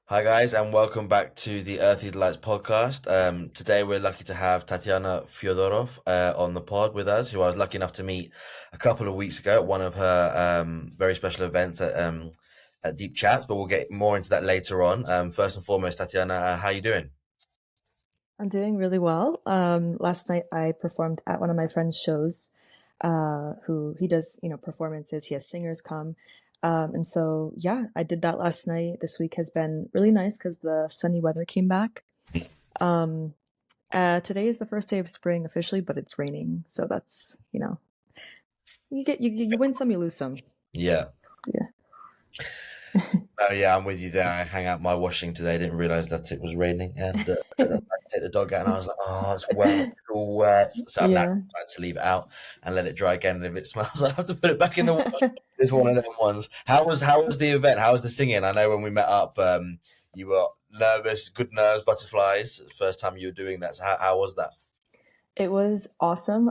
Hi guys, and welcome back to the Earthy Delights podcast. Today we're lucky to have Tatiana Fyodorov on the pod with us, who I was lucky enough to meet a couple of weeks ago at one of her very special events at Deep Chats. But we'll get more into that later on. First and foremost, Tatiana, how you doing? I'm doing really well. Last night I performed at one of my friend's shows, who he does, performances. He has singers come. And so, yeah, I did that last night. This week has been really nice because the sunny weather came back. Um, Today is the first day of spring officially, but it's raining. So that's, you win some, you lose some. Yeah. Yeah. Oh yeah, I'm with you there. I hang out my washing today. I didn't realize that it was raining, and I had to take the dog out, and I was like, "Oh, it's wet, it's all wet." So I've now Yeah. tried to leave it out and let it dry again. And if it smells, I have to put it back in the wash. It's one of them ones. How was the event? How was the singing? I know when we met up, you were nervous, good nerves, butterflies. First time you were doing that. So how was that? It was awesome.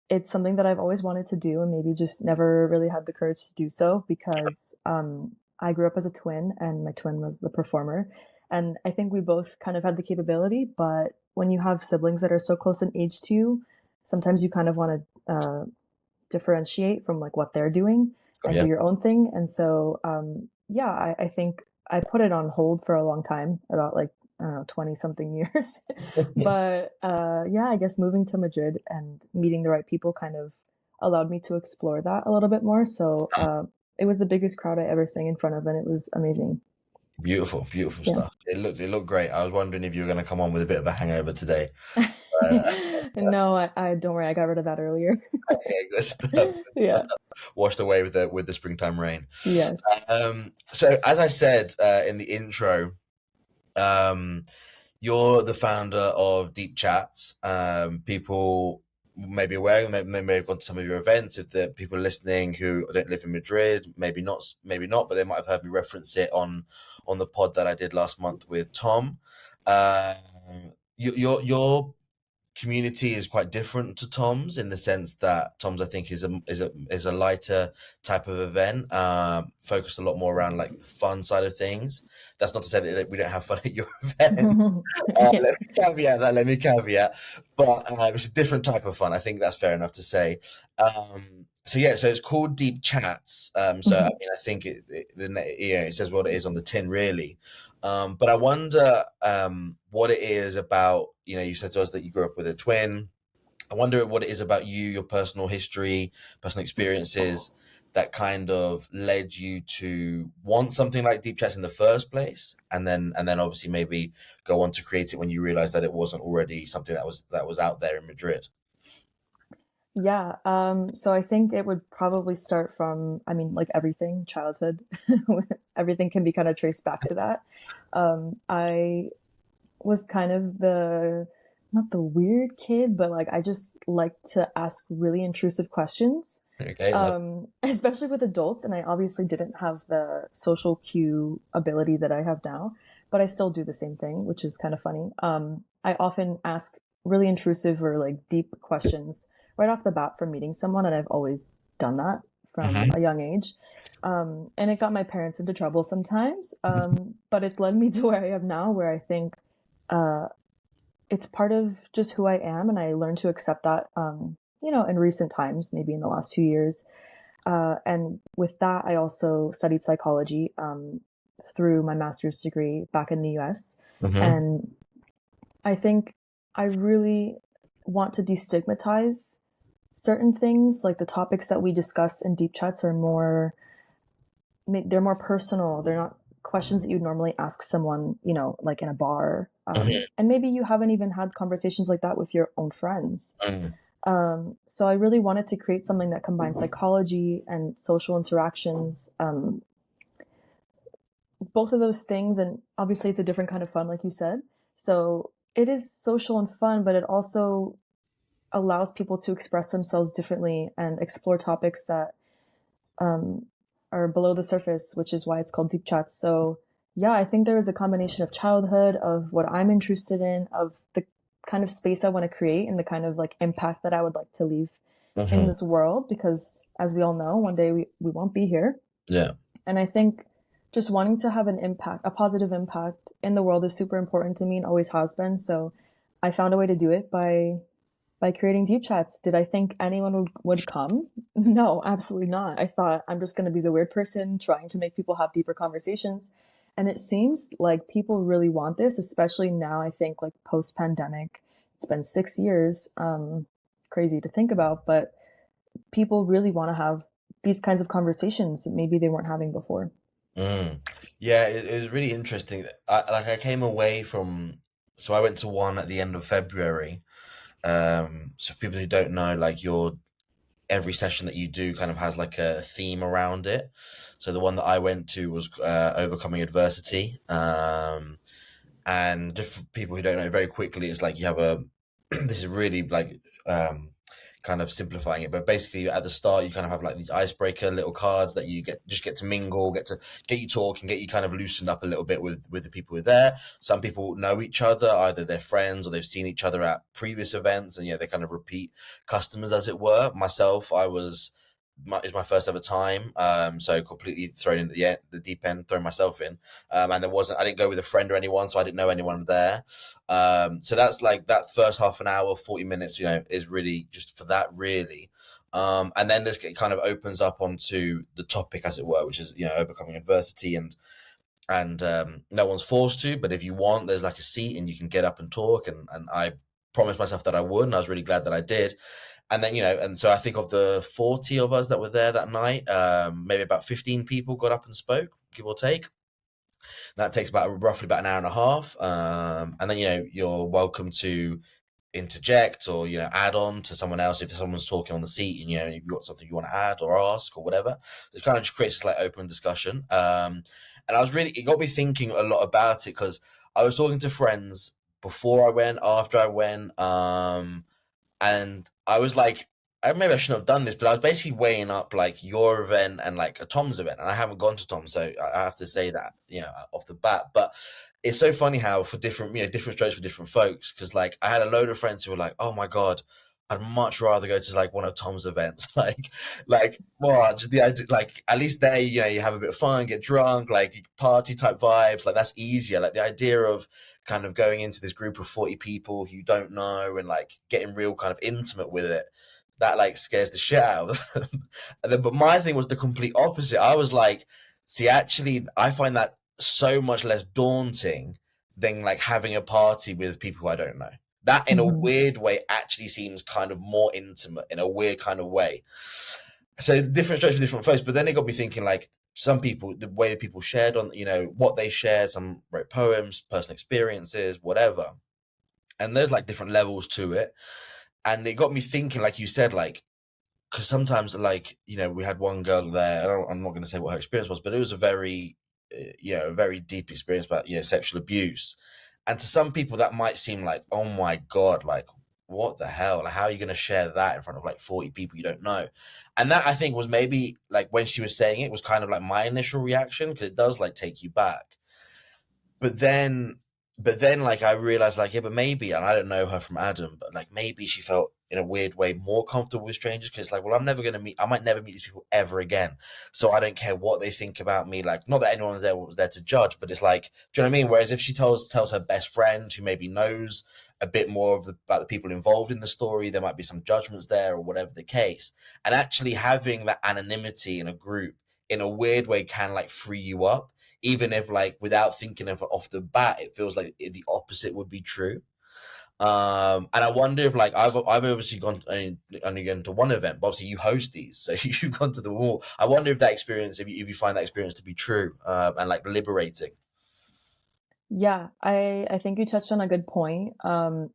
It's something that I've always wanted to do and maybe just never really had the courage to do so because I grew up as a twin and my twin was the performer. And I think we both kind of had the capability, but when you have siblings that are so close in age to you, sometimes you kind of want to differentiate from like what they're doing Oh, and yeah. do your own thing. And so, yeah, I think I put it on hold for a long time, about like, I don't know, 20 something years. But yeah, I guess moving to Madrid and meeting the right people kind of allowed me to explore that a little bit more. So it was the biggest crowd I ever sang in front of, and it was amazing. Beautiful, beautiful Yeah. stuff. It looked great. I was wondering if you were going to come on with a bit of a hangover today. Uh, No, I don't worry. I got rid of that earlier. okay, good stuff. Yeah. Washed away with the springtime rain. Yes. So as I said in the intro, um, you're the founder of Deep Chats. People may be aware, they may have gone to some of your events. If the people listening who don't live in Madrid, maybe not, but they might have heard me reference it on the pod that I did last month with Tom. Um, your community is quite different to Tom's in the sense that Tom's I think is a lighter type of event, focused a lot more around like the fun side of things. That's not to say that we don't have fun at your event. Yeah. Let me caveat, but it's a different type of fun. I think that's fair enough to say. So yeah, so it's called Deep Chats. So I mean, I think it says what it is on the tin, really. But I wonder what it is about. You said to us that you grew up with a twin. I wonder what it is about you, your personal history, personal experiences that kind of led you to want something like Deep Chats in the first place, and then obviously maybe go on to create it when you realized that it wasn't already something that was out there in Madrid. Yeah, so I think it would probably start from, I mean, like everything, childhood. Everything can be kind of traced back to that. I was kind of not the weird kid, but like I just like to ask really intrusive questions, Okay, love. especially with adults. And I obviously didn't have the social cue ability that I have now, but I still do the same thing, which is kind of funny. I often ask really intrusive or like deep questions right off the bat from meeting someone, and I've always done that from Hmm. a young age. And it got my parents into trouble sometimes, but it's led me to where I am now, where I think uh, it's part of just who I am, and I learned to accept that, in recent times, maybe in the last few years. And with that, I also studied psychology through my master's degree back in the US. Hmm. And I think I really want to destigmatize certain things. Like the topics that we discuss in deep chats are they're more personal. They're not questions that you'd normally ask someone, like in a bar. Hmm. And maybe you haven't even had conversations like that with your own friends. Hmm. So I really wanted to create something that combines psychology and social interactions, both of those things. And obviously, it's a different kind of fun, like you said. So it is social and fun, but it also allows people to express themselves differently and explore topics that um, are below the surface, which is why it's called deep chats. So yeah, I think there is a combination of childhood, of what I'm interested in, of the kind of space I want to create, and the kind of like impact that I would like to leave in Hmm. this world. Because as we all know, one day we won't be here. Yeah. And I think just wanting to have an impact, a positive impact in the world is super important to me and always has been. So I found a way to do it by creating deep chats. Did I think anyone would come? No, absolutely not. I thought I'm just going to be the weird person trying to make people have deeper conversations. And it seems like people really want this, especially now, I think, like post pandemic. It's been 6 years. Crazy to think about, but people really want to have these kinds of conversations that maybe they weren't having before. Mm. Yeah, it was really interesting. I came away from, so I went to one at the end of February. So for people who don't know, like your every session that you do kind of has like a theme around it. So the one that I went to was overcoming adversity. And just for people who don't know, very quickly, it's like you have a this is really like kind of simplifying it, but basically at the start you kind of have like these icebreaker little cards that you get to mingle, get you talking, get you kind of loosened up a little bit with the people who are there. Some people know each other, either they're friends or they've seen each other at previous events, and yeah, they kind of repeat customers, as it were. Myself, it's my first ever time, so completely thrown in the deep end, throwing myself in, and I didn't go with a friend or anyone, so I didn't know anyone there. So that's like that first half an hour, 40 minutes, is really just for that, really. And then this kind of opens up onto the topic, as it were, which is overcoming adversity, and no one's forced to, but if you want, there's like a seat and you can get up and talk, and I promised myself that I would, and I was really glad that I did. And then, and so I think of the 40 of us that were there that night, maybe about 15 people got up and spoke, give or take. That takes roughly about an hour and a half. And then, you're welcome to interject or, add on to someone else if someone's talking on the seat and, you've got something you want to add or ask or whatever. So it kind of just creates this like open discussion. And it got me thinking a lot about it, because I was talking to friends before I went, after I went, and I was like, maybe I shouldn't have done this, but I was basically weighing up like your event and like a Tom's event, and I haven't gone to Tom, so I have to say that off the bat. But it's so funny how for different different strokes for different folks, because like I had a load of friends who were like, oh my god, I'd much rather go to like one of Tom's events, well, just the idea, like at least there, you have a bit of fun, get drunk, like party type vibes, like that's easier. Like the idea of kind of going into this group of 40 people who you don't know and like getting real kind of intimate with it, that like scares the shit out of them. And then, but my thing was the complete opposite. I was like, see, actually, I find that so much less daunting than like having a party with people who I don't know. That, in a Mm-hmm. weird way, actually seems kind of more intimate in a weird kind of way. So different strokes for different folks. But then it got me thinking, like some people, the way people shared on, what they shared, some wrote poems, personal experiences, whatever. And there's like different levels to it. And it got me thinking, like you said, like, because sometimes, like, we had one girl there, I'm not going to say what her experience was, but it was a very, a very deep experience about, sexual abuse. And to some people, that might seem like, oh my God, like, what the hell? Like, how are you going to share that in front of like 40 people you don't know? And that, I think, was maybe like when she was saying it was kind of like my initial reaction, because it does like take you back. But then, like I realized, like, yeah, but maybe, and I don't know her from Adam, but like maybe she felt in a weird way more comfortable with strangers, because like, well, I might never meet these people ever again, so I don't care what they think about me. Like, not that anyone was there to judge, but it's like, do you know what I mean? Whereas if she tells her best friend who maybe knows a bit more about the people involved in the story, there might be some judgments there or whatever the case. And actually having that anonymity in a group in a weird way can like free you up, even if like without thinking of it off the bat, it feels like the opposite would be true. And I wonder if like I've obviously only gone to one event, but obviously you host these, so you've gone to them all. I wonder if that experience, if you find that experience to be true, and like liberating. Yeah, I think you touched on a good point.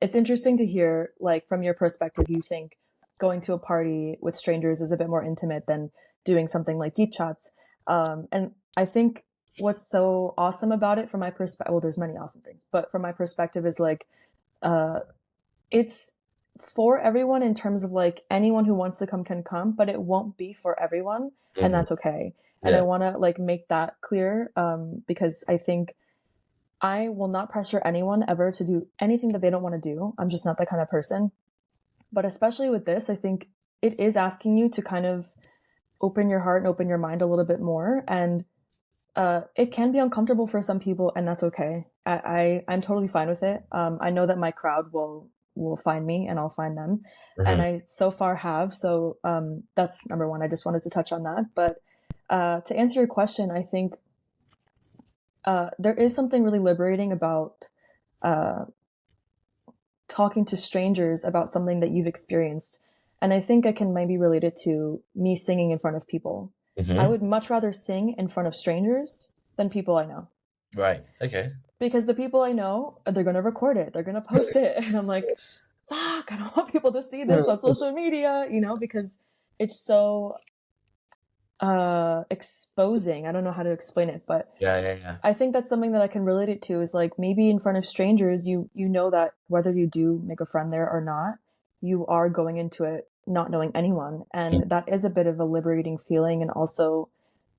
It's interesting to hear, like, from your perspective, you think going to a party with strangers is a bit more intimate than doing something like deep chats. And I think what's so awesome about it, from my perspective, well, there's many awesome things, but from my perspective, is like, uh, it's for everyone in terms of like anyone who wants to come can come, but it won't be for everyone, and Hmm. that's okay. And I Yeah. want to like make that clear, because I think I will not pressure anyone ever to do anything that they don't want to do. I'm just not that kind of person. But especially with this, I think it is asking you to kind of open your heart and open your mind a little bit more. And It can be uncomfortable for some people, and that's okay. I'm totally fine with it. I know that my crowd will find me, and I'll find them, and Hmm. I so far have. So that's number one. I just wanted to touch on that. But to answer your question, I think there is something really liberating about uh, talking to strangers about something that you've experienced. And I think I can maybe relate it to me singing in front of people. I Hmm. would much rather sing in front of strangers than people I know. Right. Okay. Because the people I know, they're going to record it, they're going to post it. And I'm like, fuck, I don't want people to see this on social media, because it's so exposing. I don't know how to explain it, but Yeah. Yeah. Yeah. I think that's something that I can relate it to is like maybe in front of strangers, you know that whether you do make a friend there or not, you are going into it not knowing anyone, and that is a bit of a liberating feeling, and also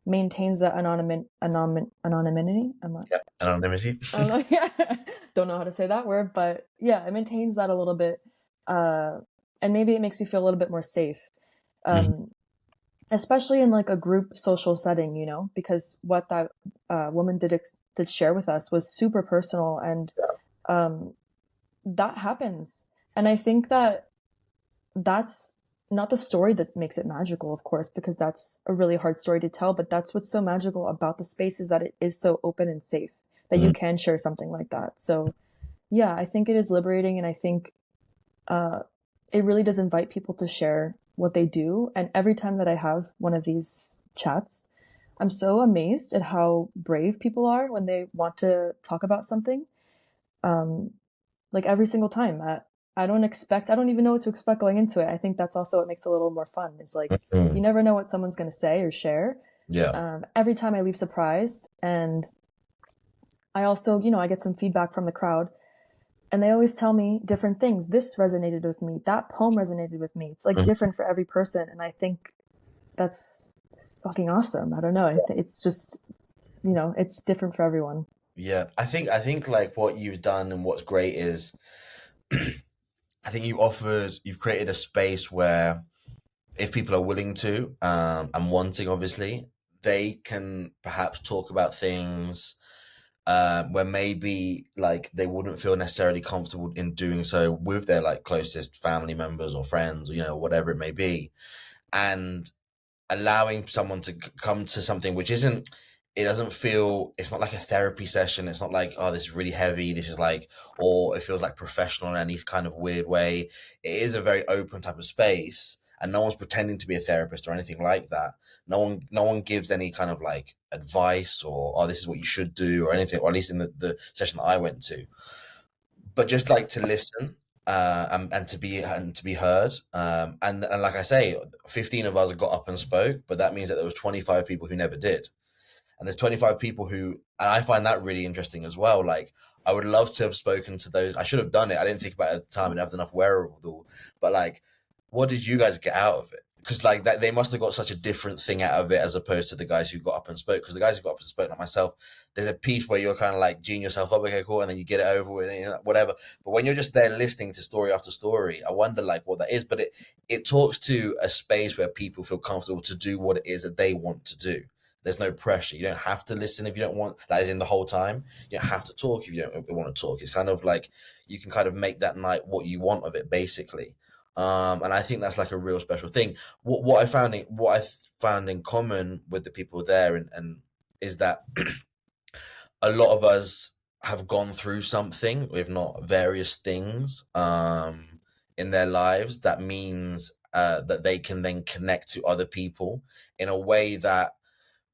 maintains that anonymity. Yeah. Anonymity. I'm like, yeah, don't know how to say that word, but yeah, it maintains that a little bit, uh, and maybe it makes you feel a little bit more safe. Mhm. Um, Especially in like a group social setting, because what that woman did share with us was super personal, and um, that happens. And I think that that's not the story that makes it magical, of course, because that's a really hard story to tell. But that's what's so magical about the space is that it is so open and safe that you Mhm. can share something like that. So yeah, I think it is liberating, and I think uh, it really does invite people to share what they do. And every time that I have one of these chats, I'm so amazed at how brave people are when they want to talk about something. Um, like every single time, I don't even know what to expect going into it. I think that's also what makes it a little more fun. Is like you Mhm. never know what someone's going to say or share. Yeah. Every time I leave surprised, and I also, I get some feedback from the crowd, and they always tell me different things. This resonated with me. That poem resonated with me. It's like Mhm. different for every person, and I think that's fucking awesome. I don't know. It's just, it's different for everyone. Yeah. I think like what you've done and what's great is I think you've created a space where if people are willing to and wanting, obviously, they can perhaps talk about things where maybe like they wouldn't feel necessarily comfortable in doing so with their like closest family members or friends, or, whatever it may be, and allowing someone to come to something which isn't it doesn't feel it's not like a therapy session. It's not like, oh, this is really heavy, this is like, or it feels like professional in any kind of weird way. It is a very open type of space, and no one's pretending to be a therapist or anything like that. No one gives any kind of like advice or, oh, this is what you should do or anything, or at least in the session that I went to, but just like to listen, and to be heard. And like I say, 15 of us got up and spoke, but that means that there was 25 people who never did. And there's 25 people who, and I find that really interesting as well. Like, I would love to have spoken to those. I should have done it. I didn't think about it at the time. I didn't have enough wherewithal. But like, what did you guys get out of it? Because like that, they must have got such a different thing out of it as opposed to the guys who got up and spoke. Because the guys who got up and spoke, like myself, there's a piece where you're kind of like geeing yourself up, okay, cool, and then you get it over with, whatever. But when you're just there listening to story after story, I wonder like what that is. But it talks to a space where people feel comfortable to do what it is that they want to do. There's no pressure. You don't have to listen if you don't want. That is in the whole time. You don't have to talk if you don't want to talk. It's kind of like you can kind of make that night what you want of it, basically. And I think that's like a real special thing. What I found in common with the people there, and is that a lot of us have gone through something, if not various things, in their lives. That means that they can then connect to other people in a way that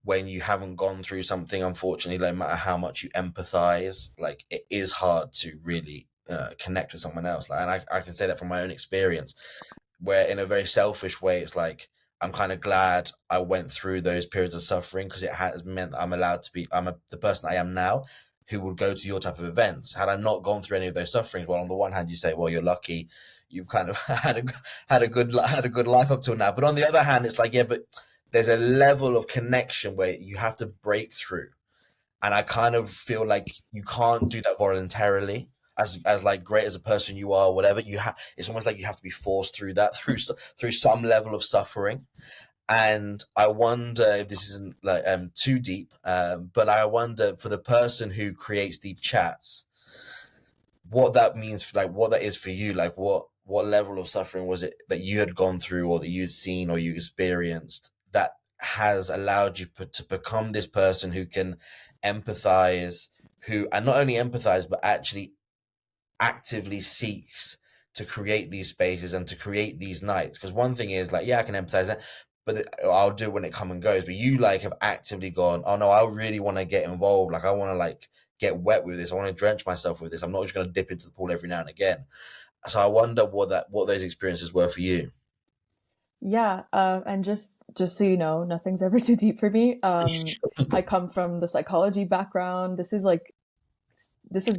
when you haven't gone through something, unfortunately, no matter how much you empathize, like it is hard to really connect with someone else. Like, and I can say that from my own experience, where in a very selfish way, it's like I'm kind of glad I went through those periods of suffering, because it has meant that I'm allowed to be the person I am now, who would go to your type of events. Had I not gone through any of those sufferings, well, on the one hand, you say, well, you're lucky, you've kind of had a good life up till now. But on the other hand, it's like, yeah, but there's a level of connection where you have to break through, and I kind of feel like you can't do that voluntarily. As like great as a person you are, whatever you have, it's almost like you have to be forced through that through some level of suffering. And I wonder if this isn't like too deep, but I wonder for the person who creates deep chats, what that means, for, like what that is for you, like what level of suffering was it that you had gone through, or that you'd seen, or you experienced, that has allowed you to become this person who can empathize, who and not only empathize but actually actively seeks to create these spaces and to create these nights. Because one thing is like, yeah, I can empathize, but I'll do it when it come and goes. But you like have actively gone, oh no, I really want to get involved. Like I want to like get wet with this. I want to drench myself with this. I'm not just going to dip into the pool every now and again. So I wonder what those experiences were for you. Yeah, and just so you know, nothing's ever too deep for me. I come from the psychology background. This is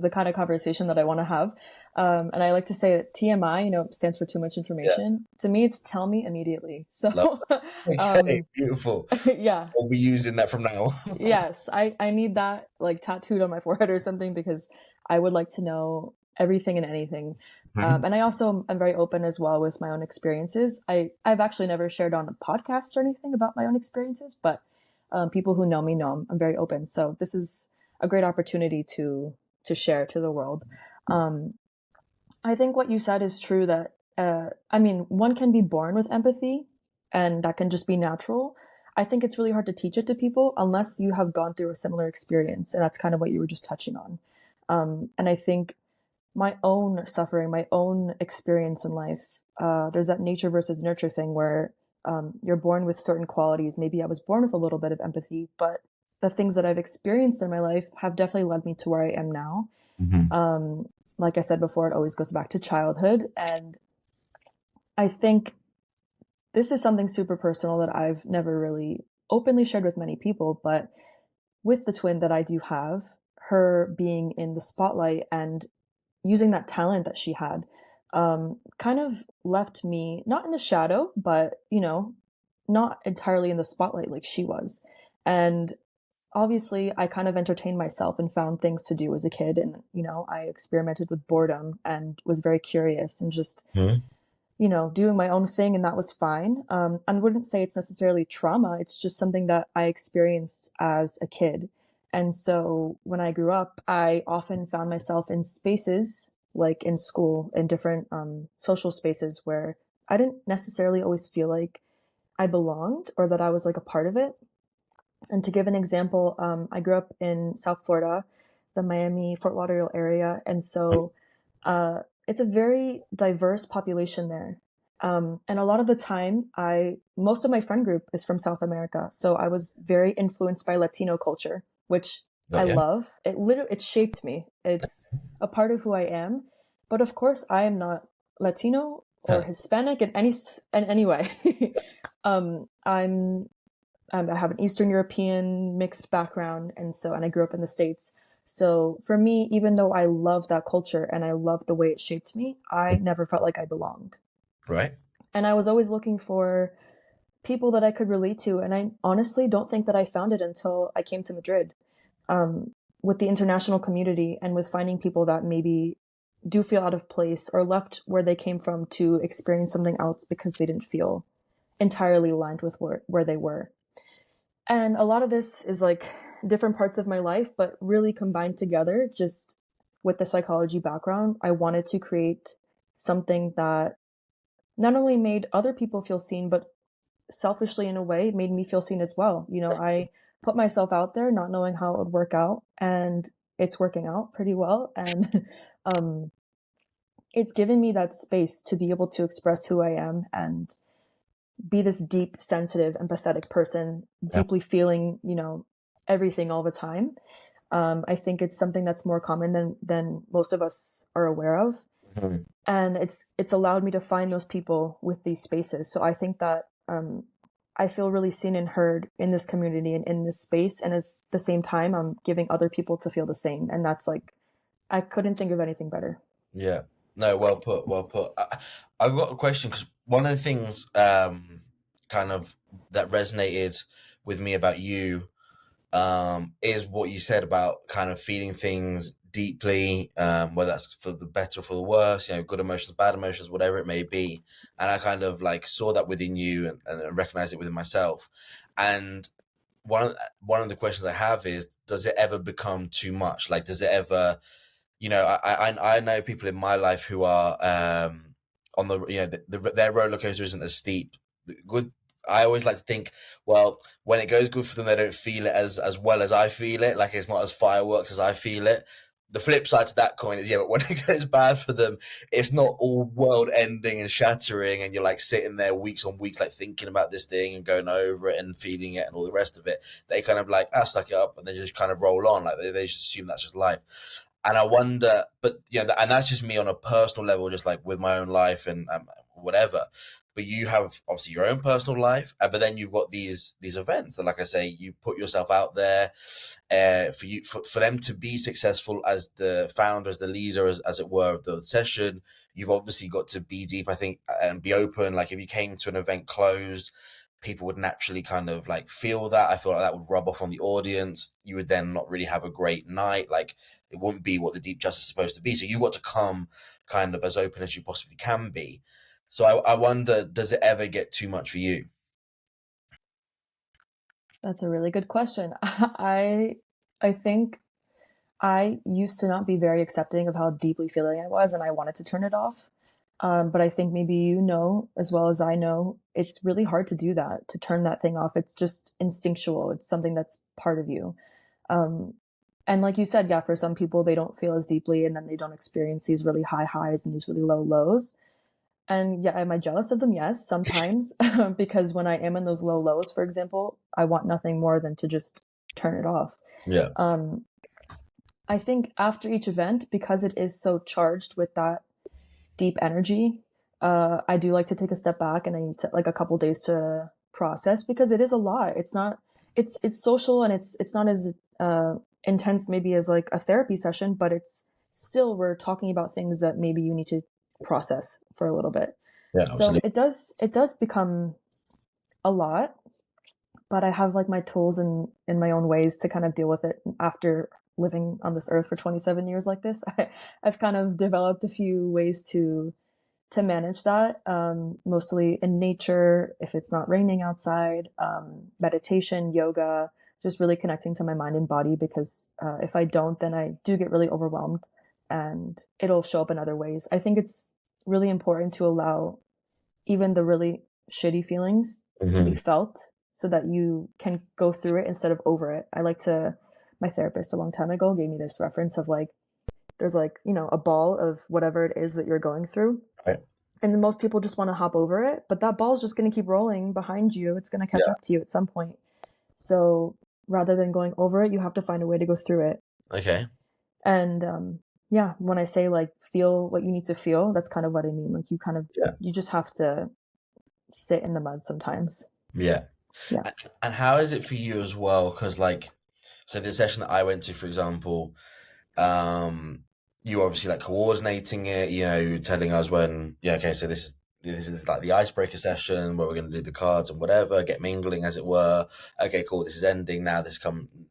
the kind of conversation that I want to have. And I like to say that TMI, stands for too much Yeah, information. To me, it's tell me immediately. love. So, Okay, um, beautiful. yeah, We'll be using that from now. yes, I need that like tattooed on my forehead or something because I would like to know everything and anything. Mhm. And I also am very open as well with my own experiences. I've actually never shared on a podcast or anything about my own experiences, but people who know me know I'm very open. So this is a great opportunity to share to the world. Um, I think what you said is true that, I mean, one can be born with empathy and that can just be natural. I think it's really hard to teach it to people unless you have gone through a similar experience. And that's kind of what you were just touching on. And I think my own suffering, my own experience in life, there's that nature versus nurture thing where you're born with certain qualities. Maybe I was born with a little bit of empathy, but the things that I've experienced in my life have definitely led me to where I am now. Mhm. Um, like I said before, it always goes back to childhood. And I think this is something super personal that I've never really openly shared with many people, but with the twin that I do have, her being in the spotlight and using that talent that she had, kind of left me not in the shadow, but, not entirely in the spotlight like she was. And obviously I kind of entertained myself and found things to do as a kid. And, I experimented with boredom and was very curious and just, Mhm. doing my own thing. And that was fine. And wouldn't say it's necessarily trauma. It's just something that I experienced as a kid. And so when I grew up, I often found myself in spaces like in school, in different social spaces where I didn't necessarily always feel like I belonged or that I was like a part of it. And to give an example, I grew up in South Florida, the Miami, Fort Lauderdale area. And so it's a very diverse population there. And a lot of the time, most of my friend group is from South America. So I was very influenced by Latino culture, which I Got ya. love. It shaped me. It's a part of who I am. But of course, I am not Latino or Hispanic in any way. um, I'm I have an Eastern European mixed background, and I grew up in the States. So for me, even though I love that culture and I love the way it shaped me, I never felt like I belonged. Right. And I was always looking for people that I could relate to. And I honestly don't think that I found it until I came to Madrid, um, with the international community and with finding people that maybe do feel out of place or left where they came from to experience something else because they didn't feel entirely aligned with where they were. And a lot of this is like different parts of my life, but really combined together just with the psychology background. I wanted to create something that not only made other people feel seen, but selfishly in a way made me feel seen as well. I put myself out there not knowing how it would work out, and it's working out pretty well. And um, it's given me that space to be able to express who I am and be this deep, sensitive, empathetic person, Yeah. deeply feeling, everything all the time. I think it's something that's more common than most of us are aware of, Mhm. and it's allowed me to find those people with these spaces. So I think that I feel really seen and heard in this community and in this space, and at the same time, I'm giving other people to feel the same, and that's like I couldn't think of anything better. Yeah. No, well put, well put. I've got a question because one of the things kind of that resonated with me about you is what you said about kind of feeling things deeply, whether that's for the better or for the worse, good emotions, bad emotions, whatever it may be. And I kind of like saw that within you and recognized it within myself. And one of the questions I have is, does it ever become too much? Like, does it ever, I know people in my life who are on their roller coaster isn't as steep. Good. I always like to think, well, when it goes good for them, they don't feel it as well as I feel it. Like it's not as fireworks as I feel it. The flip side to that coin is, yeah, but when it goes bad for them, it's not all world ending and shattering, and you're like sitting there weeks on weeks, like thinking about this thing and going over it and feeling it and all the rest of it. They kind of like, suck it up, and they just kind of roll on. Like they just assume that's just life. And I wonder, but and that's just me on a personal level, just like with my own life and whatever. But you have obviously your own personal life, but then you've got these events that, like I say, you put yourself out there for them to be successful as the founder, as the leader, as it were, of the session. You've obviously got to be deep, I think, and be open. Like if you came to an event closed, people would naturally kind of like feel that. I feel like that would rub off on the audience. You would then not really have a great night. Like it wouldn't be what the deep justice is supposed to be. So you got to come kind of as open as you possibly can be. So I wonder, does it ever get too much for you? That's a really good question. I think I used to not be very accepting of how deeply feeling I was, and I wanted to turn it off. But I think maybe as well as I know, it's really hard to do that, to turn that thing off. It's just instinctual. It's something that's part of you. Um, and like you said, yeah, for some people, they don't feel as deeply, and then they don't experience these really high highs and these really low lows. And yeah, am I jealous of them? Yes, sometimes, because when I am in those low lows, for example, I want nothing more than to just turn it off. Yeah. Um, I think after each event, because it is so charged with that deep energy, I do like to take a step back, and I need to, like, a couple days to process, because it is a lot. It's social, and it's not as intense maybe as like a therapy session, but it's still, we're talking about things that maybe you need to process for a little bit. Yeah, So absolutely. it does become a lot, but I have like my tools and in my own ways to kind of deal with it after living on this earth for 27 years like this. I've kind of developed a few ways to manage that, mostly in nature, if it's not raining outside, meditation, yoga, just really connecting to my mind and body, because if I don't, then I do get really overwhelmed, and it'll show up in other ways. I think it's really important to allow even the really shitty feelings to be Mm-hmm. felt, so that you can go through it instead of over it. My therapist a long time ago gave me this reference of like, there's like, a ball of whatever it is that you're going through. Right. And then most people just want to hop over it, but that ball's just going to keep rolling behind you. It's going to catch Yeah. up to you at some point. So rather than going over it, you have to find a way to go through it. Okay. And yeah, when I say like feel what you need to feel, that's kind of what I mean. Like Yeah. you just have to sit in the mud sometimes. Yeah. Yeah. And how is it for you as well? Because like, so the session that I went to, for example, um, you were obviously like coordinating it, telling us when, yeah, okay, so this is like the icebreaker session where we're going to do the cards and whatever, get mingling as it were. Okay, cool. This is ending now. This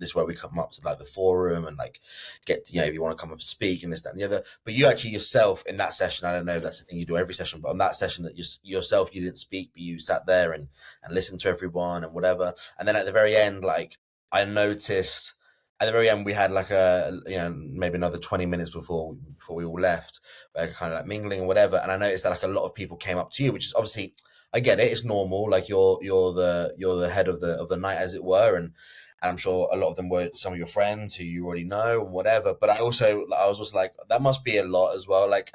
is where we come up to like the forum and like get to, if you want to come up and speak and this, that, and the other. But you actually yourself in that session, I don't know if that's the thing you do every session, but on that session that yourself, you didn't speak, but you sat there and listened to everyone and whatever. And then at the very end, like I noticed at the very end, we had like maybe another 20 minutes before we all left, kind of like mingling and whatever. And I noticed that like a lot of people came up to you, which is obviously, I get it, it's normal. Like you're the head of the night, as it were, and I'm sure a lot of them were some of your friends who you already know and whatever. But I was also like, that must be a lot as well, like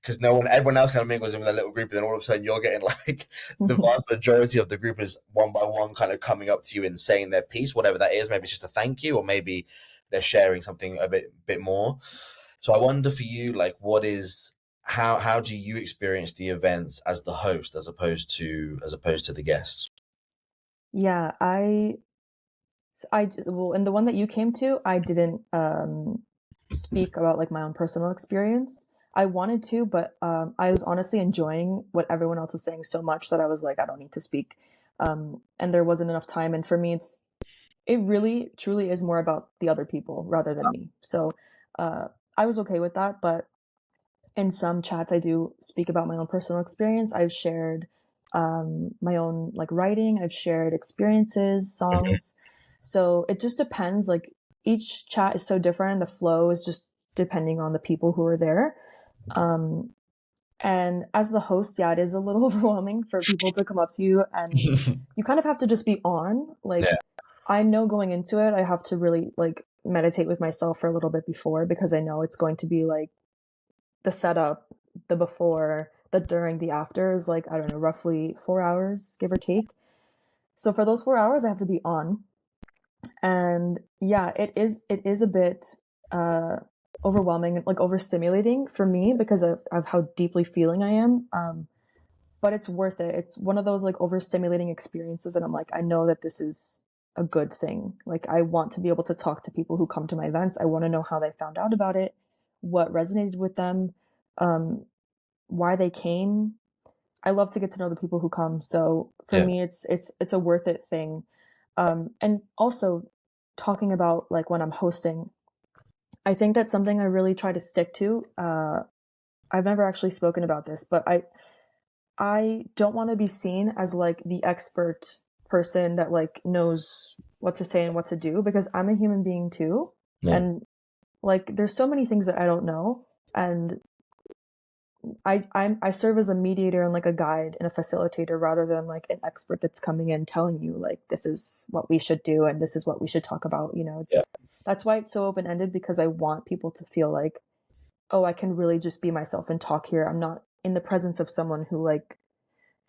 because everyone else kind of mingles in with a little group, and then all of a sudden you're getting like the vast majority of the group is one by one kind of coming up to you and saying their piece, whatever that is. Maybe it's just a thank you, or maybe they're sharing something a bit more. So I wonder for you, like, how do you experience the events as the host, as opposed to the guest? Yeah, well, in the one that you came to, I didn't speak about like my own personal experience. I wanted to, but I was honestly enjoying what everyone else was saying so much that I was like, I don't need to speak. And there wasn't enough time. And for me, it really truly is more about the other people rather than me. So uh, I was okay with that, but in some chats I do speak about my own personal experience. I've shared my own like writing, I've shared experiences, Mhm. songs. So it just depends. Like each chat is so different. The flow is just depending on the people who are there. Um, and as the host, yeah, it is a little overwhelming for people to come up to you, and you kind of have to just be on. Like Yeah, I know going into it, I have to really like meditate with myself for a little bit before, because I know it's going to be like the setup, the before, the during, the after is like, I don't know, roughly 4 hours, give or take. So for those 4 hours, I have to be on. And yeah, it is a bit uh overwhelming, like overstimulating for me because of how deeply feeling I am. But it's worth it. It's one of those like overstimulating experiences, and I'm like, I know that this is a good thing. Like I want to be able to talk to people who come to my events. I want to know how they found out about it, what resonated with them, um, why they came. I love to get to know the people who come. So for yeah, me, it's a worth it thing. And also talking about like when I'm hosting, I think that's something I really try to stick to. I've never actually spoken about this, but I don't want to be seen as like the expert person that like knows what to say and what to do, because I'm a human being too. yeah. And like there's so many things that I don't know, and I serve as a mediator and like a guide and a facilitator rather than like an expert that's coming in telling you like this is what we should do and this is what we should talk about. Yeah. It's that's why it's so open ended, because I want people to feel like, oh, I can really just be myself and talk here. I'm not in the presence of someone who like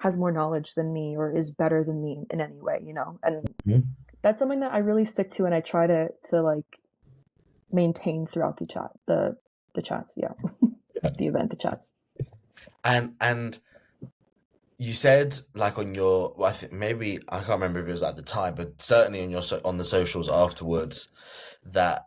has more knowledge than me or is better than me in any way. And Mhm. that's something that I really stick to, and I try to like maintain throughout the chats. Yeah. The event, the chats. And you said like on your, well, I think maybe I can't remember if it was at the time, but certainly on your on the socials afterwards that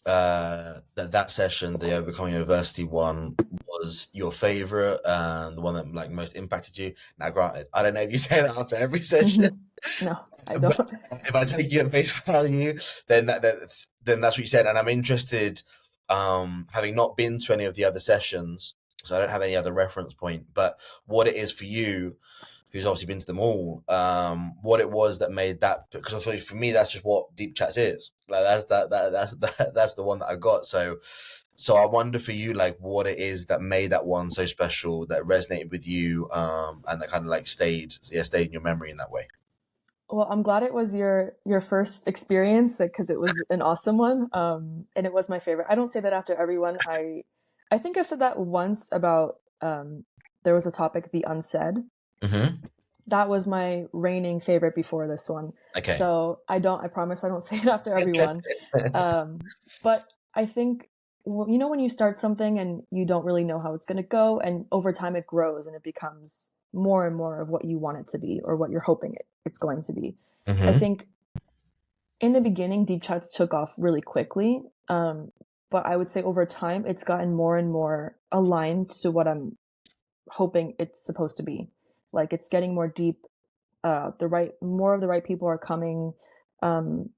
that session, the Overcoming University one, was your favorite and the one that like most impacted you. Now, granted, I don't know if you say that after every session, No, I but don't. if I take you at face value, then that's what you said. And I'm interested, having not been to any of the other sessions, so I don't have any other reference point, but what it is for you, who's obviously been to them all, what it was that made that, because I feel for me that's just what Deep Chats is. Like that's the one that I got. So I wonder for you, like what it is that made that one so special, that resonated with you, and that kind of like stayed in your memory in that way. Well, I'm glad it was your first experience, because it was an awesome one. And it was my favorite. I don't say that after everyone. I think I've said that once about there was a topic, the unsaid. Mm-hmm. That was my reigning favorite before this one. Okay. So I promise I don't say it after everyone. But I think, when you start something and you don't really know how it's going to go, and over time it grows and it becomes more and more of what you want it to be or what you're hoping it's going to be. I Mm-hmm. think in the beginning, deep chats took off really quickly. But I would say over time, it's gotten more and more aligned to what I'm hoping it's supposed to be. Like it's getting more deep. More of the right people are coming. Um,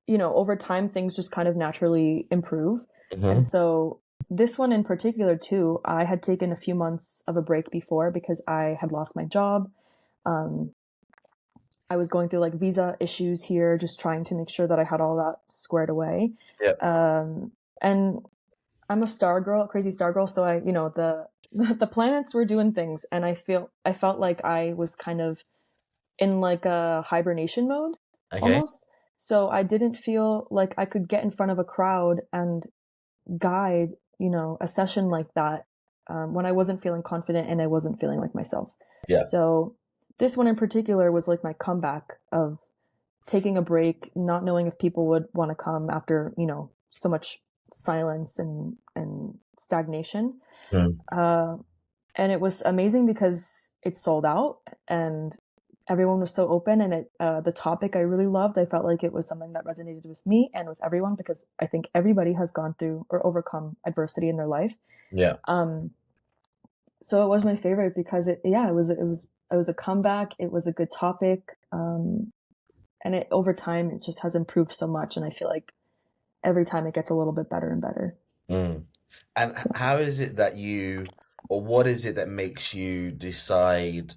over time, things just kind of naturally improve. And Mm-hmm. so this one in particular too, I had taken a few months of a break before because I had lost my job. Um, I was going through like visa issues here, just trying to make sure that I had all that squared away. Yep. And I'm a star girl, a crazy star girl. So the planets were doing things, and I felt like I was kind of in like a hibernation mode Okay. almost. So I didn't feel like I could get in front of a crowd and guide, a session like that, when I wasn't feeling confident and I wasn't feeling like myself. Yeah. So this one in particular was like my comeback of taking a break, not knowing if people would want to come after, so much silence and stagnation. Mm. Uh, and it was amazing because it sold out and everyone was so open, and the topic I really loved. I felt like it was something that resonated with me and with everyone, because I think everybody has gone through or overcome adversity in their life. Yeah. Um, so it was my favorite because it was a comeback. It was a good topic. And it over time it just has improved so much, and I feel like every time it gets a little bit better and better. Mm. And how is it that or what is it that makes you decide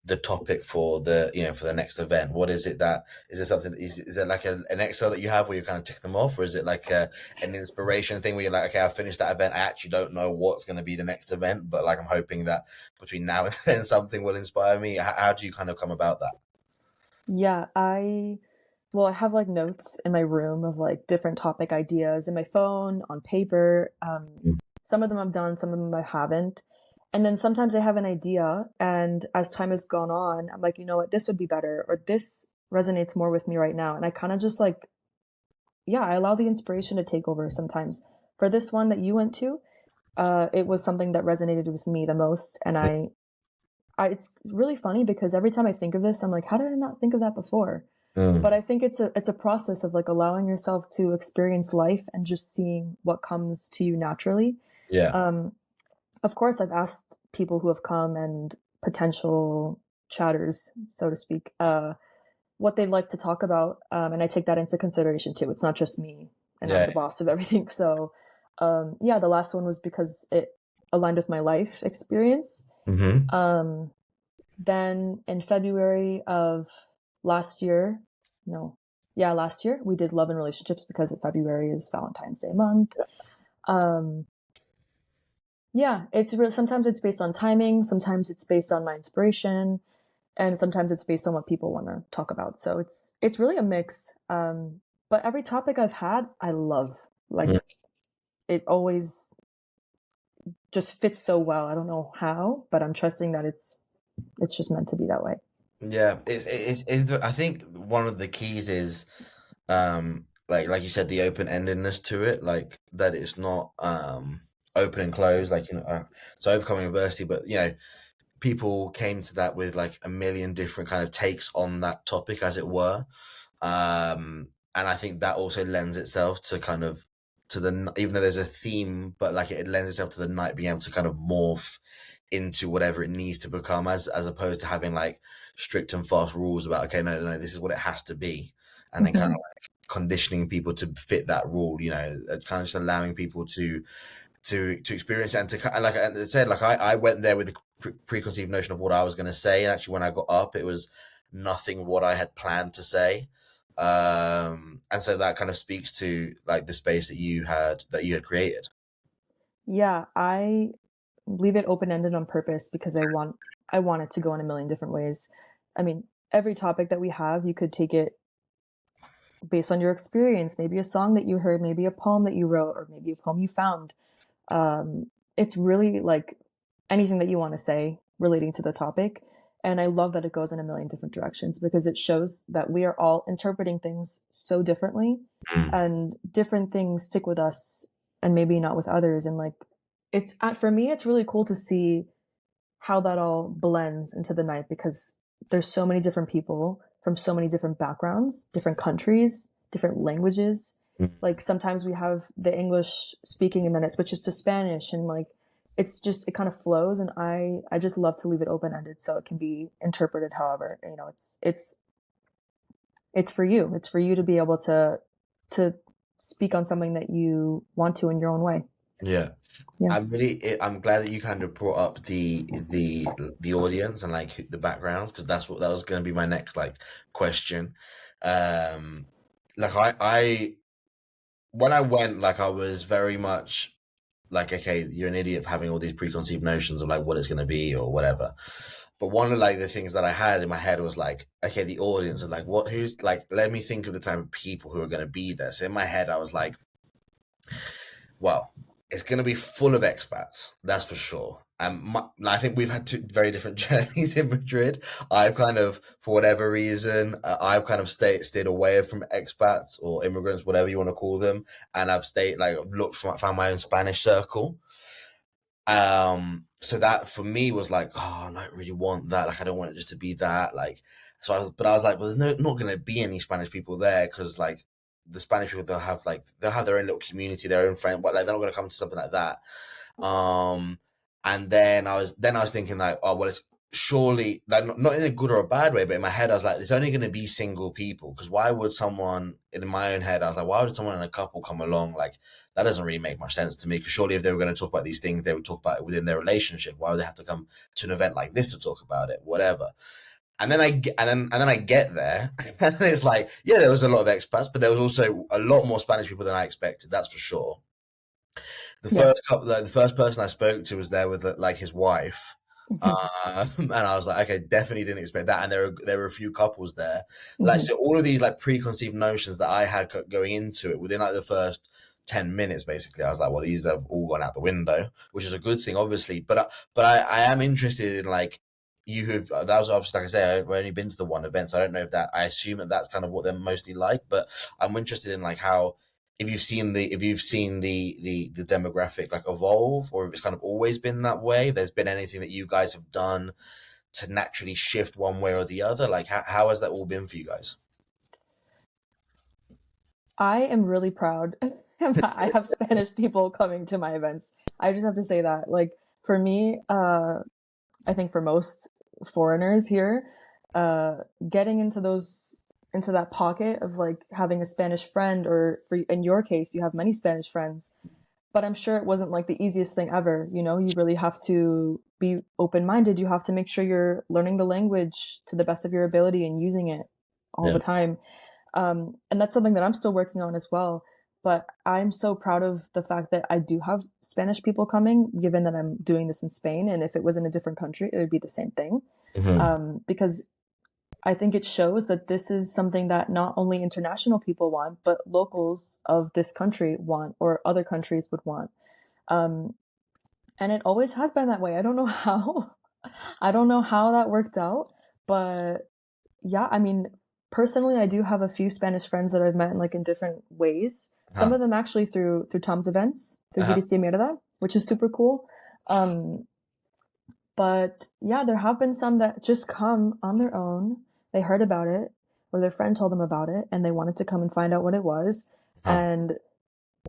the topic for for the next event? What is it that is there something is it like an Excel that you have where you kind of tick them off, or is it like an inspiration thing where you're like, okay, I've finished that event. I actually don't know what's going to be the next event, but like I'm hoping that between now and then something will inspire me. How do you kind of come about that? Yeah, I have like notes in my room of like different topic ideas in my phone, on paper. Some of them I've done, some of them I haven't. And then sometimes I have an idea, and as time has gone on, I'm like, you know what, this would be better, or this resonates more with me right now. And I kind of just like, yeah, I allow the inspiration to take over sometimes. For this one that you went to, it was something that resonated with me the most. And it's really funny because every time I think of this, I'm like, how did I not think of that before? But Mm. I think it's a process of like allowing yourself to experience life and just seeing what comes to you naturally. Yeah. Um, of course, I've asked people who have come and potential chatters, so to speak, what they'd like to talk about, and I take that into consideration too. It's not just me, and I'm Yeah. the boss of everything. So, yeah, the last one was because it aligned with my life experience. Mm-hmm. Um, then in February of last year, no, yeah, last year, we did love and relationships because February is Valentine's Day month. Um, yeah, sometimes it's based on timing, sometimes it's based on my inspiration, and sometimes it's based on what people want to talk about. So it's really a mix. But every topic I've had, I love. Mm. Like it always just fits so well. I don't know how, but I'm trusting that it's just meant to be that way. Yeah, I think one of the keys is like you said, the open-endedness to it, like that it's not open and closed, like so overcoming adversity, but people came to that with like a million different kind of takes on that topic, as it were. And I think that also lends itself to kind of to the even though there's a theme, but like it lends itself to the night being able to kind of morph into whatever it needs to become, as opposed to having like strict and fast rules about, okay, no, no, this is what it has to be, and then kind of Hmm. like conditioning people to fit that rule, kind of just allowing people to experience it and to like I said, like I went there with a preconceived notion of what I was going to say, and actually when I got up, it was nothing what I had planned to say. And so that kind of speaks to like the space that you had created. Yeah, I leave it open ended on purpose because I want it to go in a million different ways. I mean, every topic that we have, you could take it based on your experience, maybe a song that you heard, maybe a poem that you wrote, or maybe a poem you found. It's really like anything that you want to say relating to the topic. And I love that it goes in a million different directions because it shows that we are all interpreting things so differently, Mm. and different things stick with us and maybe not with others. And like, for me, it's really cool to see how that all blends into the night because there's so many different people from so many different backgrounds, different countries, different languages. Like sometimes we have the English speaking and then it switches to Spanish, and like it kind of flows, and I just love to leave it open ended so it can be interpreted however, it's for you. It's for you to be able to speak on something that you want to in your own way. Yeah. Yeah. I'm glad that you kind of brought up the audience and like the backgrounds, because that was going to be my next like question. Um, like I when I went, like I was very much like, okay, you're an idiot for having all these preconceived notions of like what it's going to be or whatever. But one of like the things that I had in my head was like, okay, the audience and like who's like, let me think of the type of people who are going to be there. So in my head, I was like, well, it's going to be full of expats, that's for sure. And I think we've had two very different journeys in Madrid. I've kind of, for whatever reason, I've kind of stayed away from expats or immigrants, whatever you want to call them, and I've stayed like found my own Spanish circle. So that for me was like, oh, I don't really want that. Like, I don't want it just to be that. Like, but I was like, well, there's not going to be any Spanish people there because like the Spanish people they'll have their own little community, their own friend, but like they're not going to come to something like that. And then I was thinking like, oh well, surely, like, not in a good or a bad way, but in my head, I was like, there's only going to be single people. Because why would someone, in my own head, I was like, why would someone in a couple come along? Like, that doesn't really make much sense to me. Because surely, if they were going to talk about these things, they would talk about it within their relationship. Why would they have to come to an event like this to talk about it? Whatever. And then I get there, and it's like, yeah, there was a lot of expats, but there was also a lot more Spanish people than I expected. That's for sure. Yeah. The first person I spoke to was there with like his wife, and I was like, okay, definitely didn't expect that. And there were a few couples there, like, Hmm. so all of these like preconceived notions that I had going into it within like the first 10 minutes, basically, I was like, well, these have all gone out the window, which is a good thing, obviously. But I am interested in like you have that was obviously, like I say, I've only been to the one event, so I don't know if that I assume that that's kind of what they're mostly like, but I'm interested in like how if you've seen the demographic like evolve, or if it's kind of always been that way. If there's been anything that you guys have done to naturally shift one way or the other, like how has that all been for you guys? I am really proud that I have Spanish people coming to my events. I just have to say that, like, for me, I think for most foreigners here, uh, getting into that pocket of like having a Spanish friend, or for in your case, you have many Spanish friends, but I'm sure it wasn't like the easiest thing ever. You know, you really have to be open minded. You have to make sure you're learning the language to the best of your ability and using it all Yeah. the time. And that's something that I'm still working on as well. But I'm so proud of the fact that I do have Spanish people coming, given that I'm doing this in Spain. And if it was in a different country, it would be the same thing. Hmm. Because I think it shows that this is something that not only international people want, but locals of this country want, or other countries would want. Um, and it always has been that way. I don't know how. I don't know how that worked out, but yeah, I mean, personally, I do have a few Spanish friends that I've met in like in different ways. Some Uh-huh. of them actually through Tom's events, through Uh-huh. Giris de Mierda, which is super cool. Um, but yeah, there have been some that just come on their own. They heard about it, or their friend told them about it, and they wanted to come and find out what it was. Uh-huh. And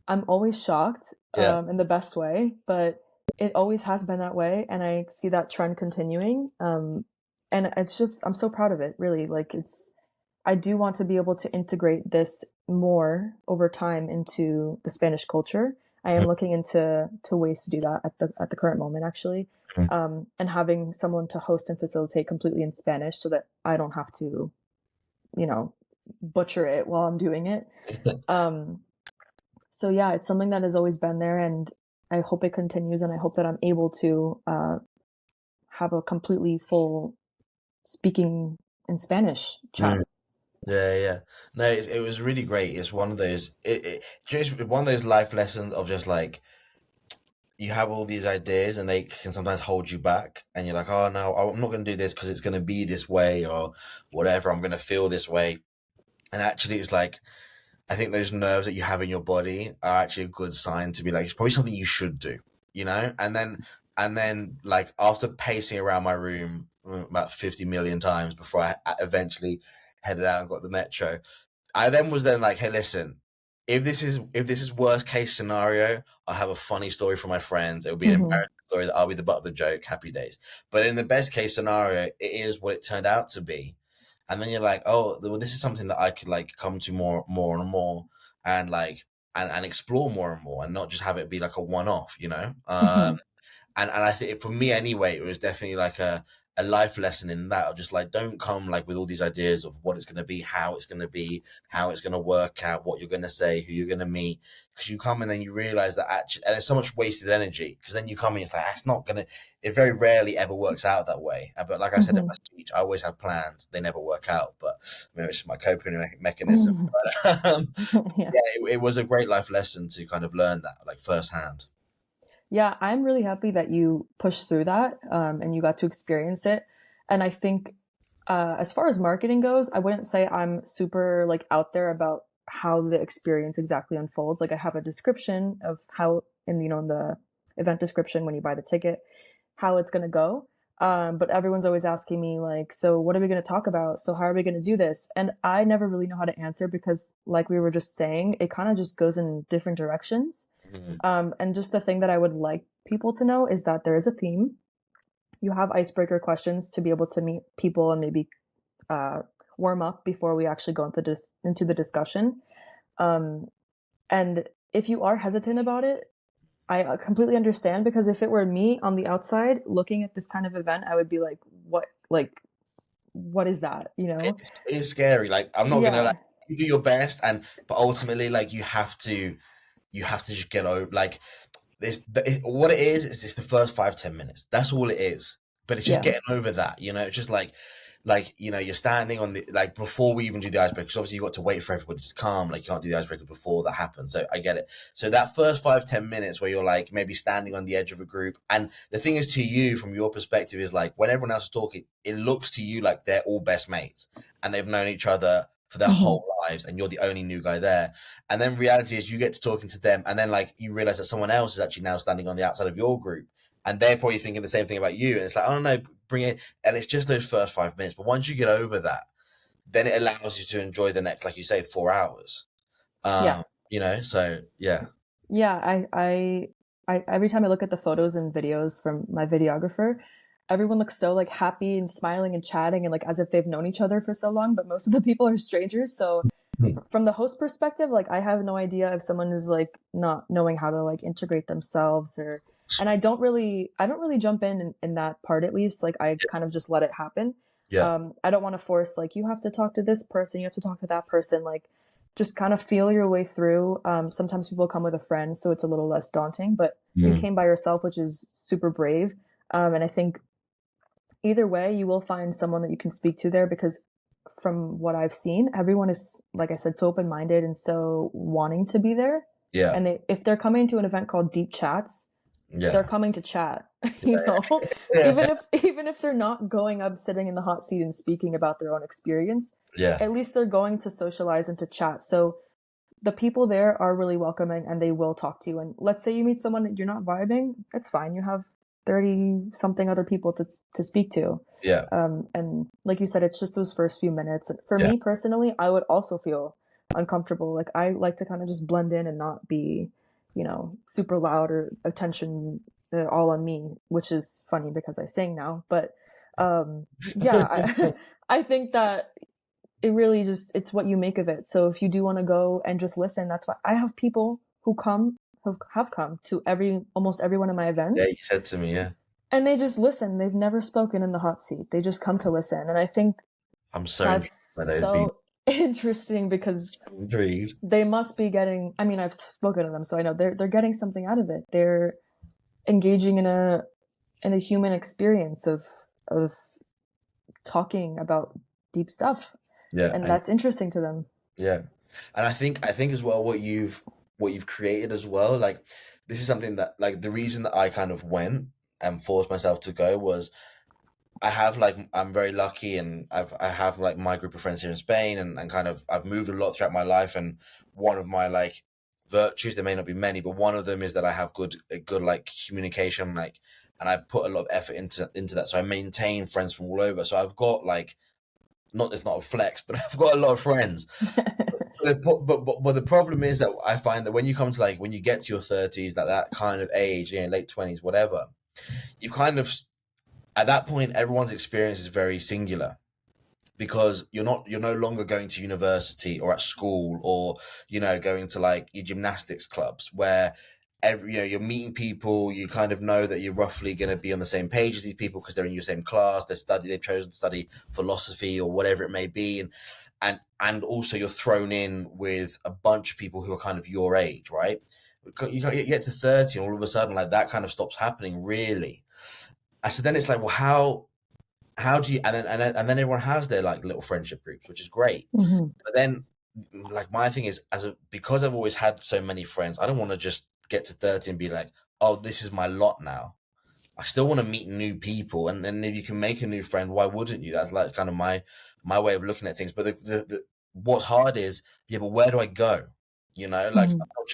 I'm always shocked, Yeah. in the best way, but it always has been that way, and I see that trend continuing. And it's just, I'm so proud of it, really. Like, I do want to be able to integrate this more over time into the Spanish culture. I am looking into ways to do that at the current moment, actually, Mhm. and having someone to host and facilitate completely in Spanish, so that I don't have to, you know, butcher it while I'm doing it. Um, so yeah, it's something that has always been there, and I hope it continues, and I hope that I'm able to have a completely full speaking in Spanish chat. Mm. Yeah, yeah. No, it was really great. It's one of those, just one of those life lessons of just like, you have all these ideas and they can sometimes hold you back, and you're like, oh no, I'm not going to do this because it's going to be this way or whatever. I'm going to feel this way. And actually, it's like, I think those nerves that you have in your body are actually a good sign to be like, it's probably something you should do, you know? And then like after pacing around my room about 50 million times before I eventually headed out and got the metro, I then was then like, hey, listen, if this is worst case scenario, I'll have a funny story for my friends. It'll be an Hmm. embarrassing story that I'll be the butt of the joke. Happy days. But in the best case scenario, it is what it turned out to be. And then you're like, oh, well, this is something that I could like come to more and more, and like and explore more and more, and not just have it be like a one off, you know. Hmm. And I think for me anyway, it was definitely like a life lesson in that of just like, don't come like with all these ideas of what it's going to be, how it's going to be, how it's going to work out, what you're going to say, who you're going to meet, because you come and then you realize that actually, and it's so much wasted energy, because then you come in, it's like, it's not going to, it very rarely ever works out that way. But like I said in Hmm. my speech, I always have plans, they never work out, but maybe it's just my coping mechanism. But Yeah. yeah, it was a great life lesson to kind of learn that like firsthand. Yeah, I'm really happy that you pushed through that, and you got to experience it. And I think, as far as marketing goes, I wouldn't say I'm super like out there about how the experience exactly unfolds. Like, I have a description of how, in the event description when you buy the ticket, how it's going to go. But everyone's always asking me like, so what are we going to talk about? So how are we going to do this? And I never really know how to answer, because, like we were just saying, it kind of just goes in different directions. Mhm. And just the thing that I would like people to know is that there is a theme. you have icebreaker questions to be able to meet people and maybe uh, warm up before we actually go into the discussion. Um, and if you are hesitant about it, I completely understand, because if it were me on the outside looking at this kind of event, I would be like, what is that? You know? It's scary. Like, I'm not gonna, like, Yeah, you do your best, and but ultimately, like, you have to just get over, like, what it is it's the first 5-10 minutes. That's all it is. But it's just yeah, getting over that. It's just like you're standing on the, like, before we even do the icebreaker. Because obviously you got to wait for everybody to come. Like, you can't do the icebreaker before that happens. So I get it. So that first 5-10 minutes where you're like maybe standing on the edge of a group, and the thing is, to you, from your perspective, is like when everyone else is talking, it looks to you like they're all best mates and they've known each other for their hmm, whole lives, and you're the only new guy there. And then reality is you get to talking to them, and then like you realize that someone else is actually now standing on the outside of your group, and they're probably thinking the same thing about you. And it's like, oh no, bring it. And it's just those first 5 minutes. But once you get over that, then it allows you to enjoy the next, like you say, 4 hours. yeah. So yeah. Yeah, I every time I look at the photos and videos from my videographer, everyone looks so like happy and smiling and chatting and like as if they've known each other for so long, but most of the people are strangers. So from the host perspective, like I have no idea if someone is like not knowing how to like integrate themselves, or and I don't really jump in that part, at least. Like I kind of just let it happen. Yeah. I don't want to force like you have to talk to this person, you have to talk to that person. Like just kind of feel your way through. Sometimes people come with a friend, so it's a little less daunting, but you Mm. came by yourself, which is super brave. And I think either way, you will find someone that you can speak to there, because from what I've seen, everyone is, like I said, so open minded and so wanting to be there. Yeah. And if they're coming to an event called Deep Chats, they're Yeah. coming to chat, Yeah. even Yeah. if they're not going up, sitting in the hot seat and speaking about their own experience, Yeah. at least they're going to socialize and to chat. So the people there are really welcoming and they will talk to you. And let's say you meet someone that you're not vibing, it's fine. You have 30 something other people to speak to. Yeah. And like you said, it's just those first few minutes. For Yeah. me personally, I would also feel uncomfortable. Like I like to kind of just blend in and not be, super loud or attention all on me, which is funny because I sing now. But yeah, I think that it really just, it's what you make of it. So if you do want to go and just listen, that's why I have people who have come to almost every one of my Yeah. You events, said to me, yeah. and they just listen. They've never spoken in the hot seat. They just come to listen. And I think I'm so that's intrigued by those people. so interesting, because Intrigued. they must be getting, I mean, I've spoken to them, so I know they're getting something out of it. They're engaging in a human experience of talking about deep stuff. Yeah. And And that's interesting to them. yeah. And I think as well what you've created as well, like, this is something that, like, the reason that I kind of went and forced myself to go was, I'm very lucky, and I have like my group of friends here in Spain, and kind of I've moved a lot throughout my life, and one of my like virtues, there may not be many, but one of them is that I have good like communication, like, and I put a lot of effort into that, so I maintain friends from all over. So I've got like, not, it's not a flex, but I've got a lot of friends. But the problem is that I find that when you come to, like, when you get to your 30s, that kind of age, late 20s, whatever, you kind of, at that point, everyone's experience is very singular, because you're no longer going to university or at school, or going to like your gymnastics clubs, where you're meeting people, you kind of know that you're roughly going to be on the same page as these people because they're in your same class, they've chosen to study philosophy or whatever it may be, and also you're thrown in with a bunch of people who are kind of your age, right? You get to 30 and all of a sudden, like, that kind of stops happening, really. And so then it's like, well, how do you, and then everyone has their like little friendship groups, which is great. Mm-hmm. But then, like, my thing is, because I've always had so many friends, I don't want to just get to 30 and be like, oh, this is my lot now. I still want to meet new people, and if you can make a new friend, why wouldn't you? That's like kind of my way of looking at things. But what's hard is, yeah, but where do I go? Like, Mm-hmm. you're not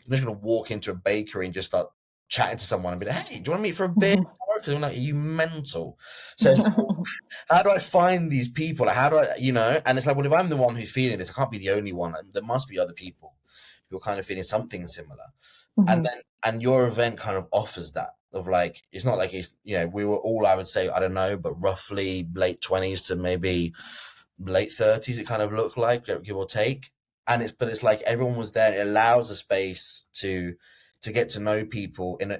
just gonna walk into a bakery and just start chatting to someone and be like, hey, do you want to meet for a beer? Mm-hmm. Because I'm like, are you mental? So it's like, well, how do I find these people? Like, how do I, And it's like, well, if I'm the one who's feeling this, I can't be the only one. There must be other people who are kind of feeling something similar. And Mm-hmm. then, and your event kind of offers that. of like, it's not like he's, we were all, I would say, I don't know, but roughly late 20s to maybe late 30s, it kind of looked like, give or take. But it's like everyone was there. It allows a space to get to know people in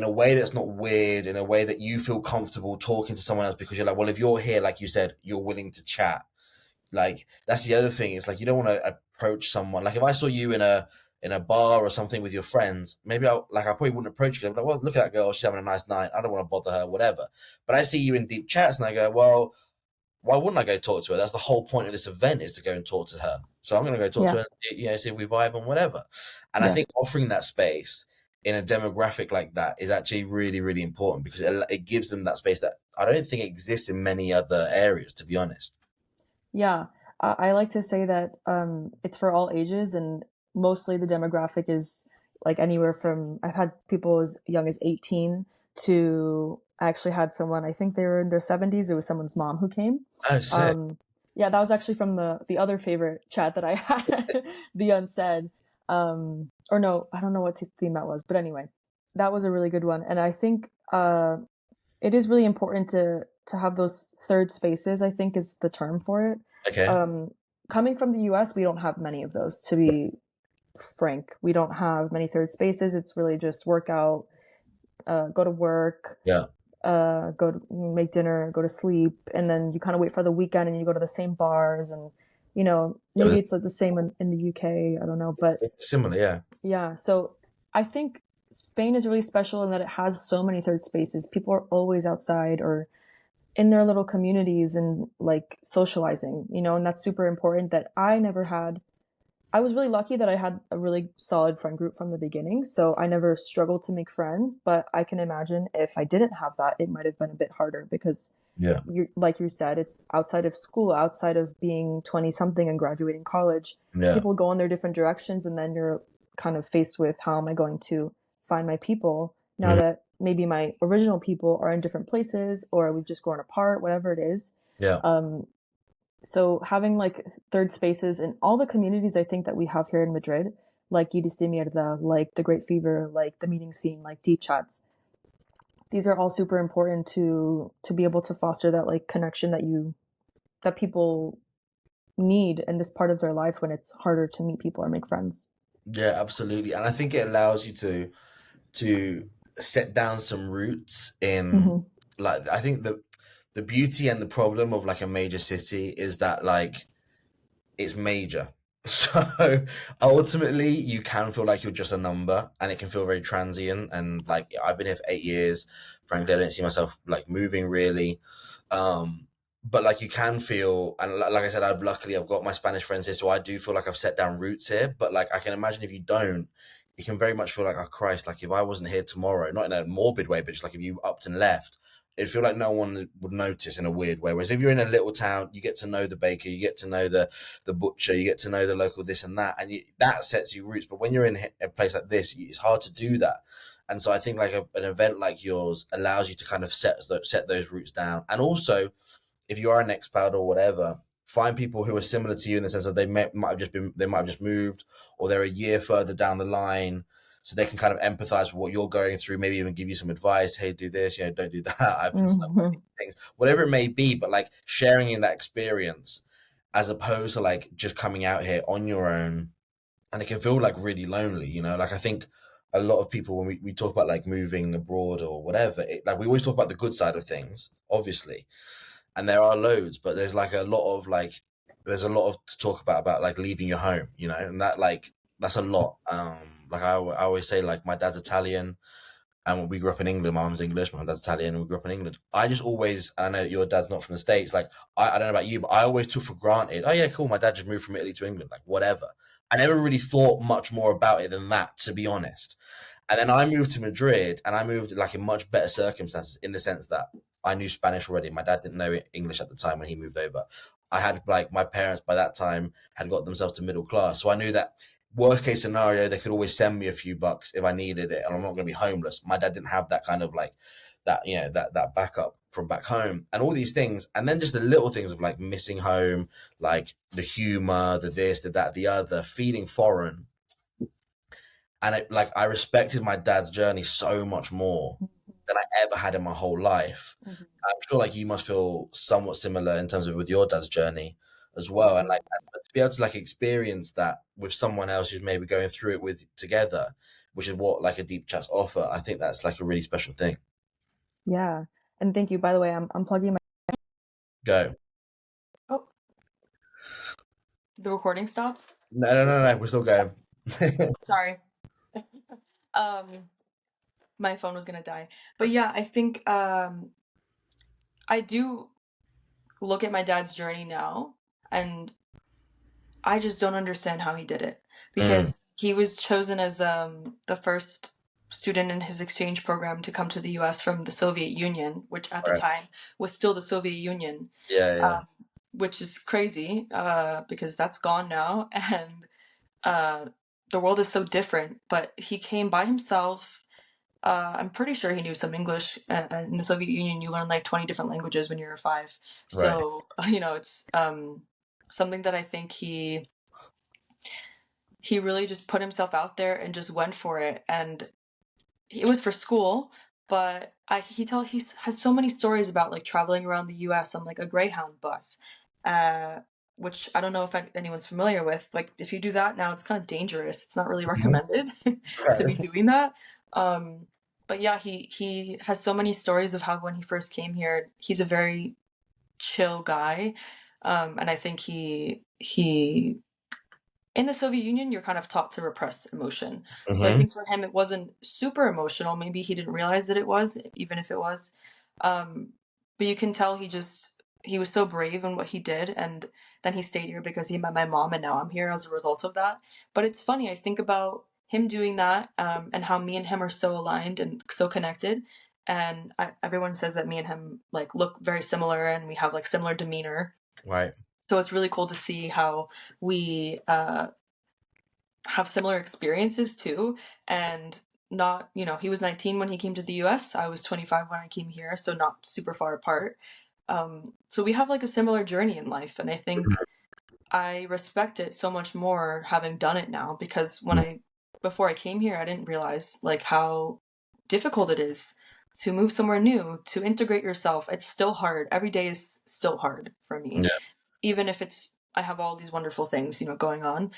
a way that's not weird, in a way that you feel comfortable talking to someone else, because you're like, well, if you're here, like you said, you're willing to chat. Like, that's the other thing. It's like, you don't want to approach someone. Like, if I saw you in a bar or something with your friends, maybe I probably wouldn't approach you. I'd be like, well, look at that girl, she's having a nice night, I don't want to bother her, whatever. But I see you in deep chats and I go, well, why wouldn't I go talk to her? That's the whole point of this event, is to go and talk to her. So I'm going to go talk to Yeah. her, see if we vibe and whatever. And I Yeah. think offering that space in a demographic like that is actually really, really important, because it gives them that space that I don't think exists in many other areas, to be honest. Yeah. I like to say that it's for all ages, and mostly the demographic is like anywhere from, I've had people as young as 18 to, I actually had someone, I think they were in their 70s. It was someone's mom who came. Oh, sick. Yeah, that was actually from the other favorite chat that I had, the unsaid. Or no, I don't know what theme that was, but anyway, that was a really good one. And I think it is really important to have those third spaces, I think is the term for it. Okay. Coming from the US, we don't have many of those, to be frank. We don't have many third spaces. It's really just workout, go to work, Yeah. go to make dinner, go to sleep, and then you kind of wait for the weekend and you go to the same bars, and maybe it's like the same in the UK. I don't know, but similar, yeah. Yeah, so I think Spain is really special in that it has so many third spaces. People are always outside or in their little communities and like socializing, and that's super important that I never had. I was really lucky that I had a really solid friend group from the beginning, so I never struggled to make friends, but I can imagine if I didn't have that, it might have been a bit harder because Yeah. like you said, it's outside of school, outside of being 20 something and graduating college. Yeah. People go in their different directions, and then you're kind of faced with, how am I going to find my people now that maybe my original people are in different places, or we've just grown apart, whatever it is. Yeah. So having like third spaces in all the communities I think that we have here in Madrid, like Yidis de Mierda, like the Great Fever, like the meeting scene, like Deep Chats, these are all super important to be able to foster that like connection that people need in this part of their life when it's harder to meet people or make friends. Yeah, absolutely. And I think it allows you to set down some roots in, Mm-hmm. like, I think the beauty and the problem of like a major city is that, like, it's major. So ultimately you can feel like you're just a number, and it can feel very transient. And like, I've been here for 8 years. Frankly, I don't see myself like moving really. But like, you can feel, and like I said, I've got my Spanish friends here, so I do feel like I've set down roots here. But like, I can imagine if you don't, you can very much feel like, oh Christ, like if I wasn't here tomorrow, not in a morbid way, but just like if you upped and left, it'd feel like no one would notice in a weird way. Whereas if you're in a little town, you get to know the baker, you get to know the butcher, you get to know the local this and that, and that sets you roots. But when you're in a place like this, it's hard to do that. And so I think like an event like yours allows you to kind of set those roots down. And also, if you are an expat or whatever, find people who are similar to you in the sense that they might have just moved, or they're a year further down the line, so they can kind of empathize with what you're going through, maybe even give you some advice. Hey, do this, don't do that. I've been stuck with these things, whatever it may be. But like, sharing in that experience, as opposed to like just coming out here on your own, and it can feel like really lonely. Like, I think a lot of people, when we talk about like moving abroad or whatever, like, we always talk about the good side of things, obviously, and there are loads, but there's like there's a lot of to talk about like leaving your home, and that, like, that's a lot. Like, I always say, like, my dad's Italian, and we grew up in England. My mum's English, my dad's Italian, and we grew up in England. I just always, and I know that your dad's not from the States, like, I don't know about you, but I always took for granted, oh yeah, cool, my dad just moved from Italy to England, like, whatever. I never really thought much more about it than that, to be honest. And then I moved to Madrid, and I moved like in much better circumstances, in the sense that I knew Spanish already. My dad didn't know English at the time when he moved over. I had, like, my parents by that time had got themselves to middle class. So I knew that worst case scenario, they could always send me a few bucks if I needed it, and I'm not going to be homeless. My dad didn't have that kind of like that, that backup from back home, and all these things. And then just the little things of like missing home, like the humor, the this, the that, the other, feeling foreign. and I respected my dad's journey so much more than I ever had in my whole life. Mhm. I'm sure like you must feel somewhat similar in terms of with your dad's journey as well, and Mhm. like to be able to like experience that with someone else who's maybe going through it with together, which is what like a deep chats offer. I think that's like a really special thing. Yeah. And thank you. By the way, I'm plugging my. Go. Oh, the recording stopped. No, we're still going. Sorry. Um, my phone was gonna die. But yeah, I think I do look at my dad's journey now, and I just don't understand how he did it Mm, because he was chosen as the first student in his exchange program to come to the US from the Soviet Union, which at the right. time was still the Soviet Union, Yeah. um, which is crazy because that's gone now, and uh, the world is so different. But he came by himself. I'm pretty sure he knew some English. In the Soviet Union, you learn like 20 different languages when you're five. Right. So, it's something that I think he really just put himself out there and just went for it. And it was for school, but he has so many stories about like traveling around the U.S. on like a Greyhound bus, uh, which I don't know if anyone's familiar with. Like if you do that now, it's kind of dangerous. It's not really Mhm. recommended to be Right. doing that. But yeah, he has so many stories of how when he first came here, he's a very chill guy, and I think he in the Soviet Union, you're kind of taught to repress emotion. So I Hmm. think for him, it wasn't super emotional. Maybe he didn't realize that it was, even if it was. Um, but you can tell he was so brave in what he did. And then he stayed here because he met my mom, and now I'm here as a result of that. But it's funny, I think about him doing that and how me and him are so aligned and so connected. And everyone says that me and him like look very similar and we have like similar demeanor. Right. So it's really cool to see how we have similar experiences too. And not, he was 19 when he came to the US. I was 25 when I came here, so not super far apart. So we have like a similar journey in life. And I think I respect it so much more having done it now because before I came here, I didn't realize like how difficult it is to move somewhere new, to integrate yourself. It's still hard. Every day is still hard for me, Yeah. even if I have all these wonderful things, going on.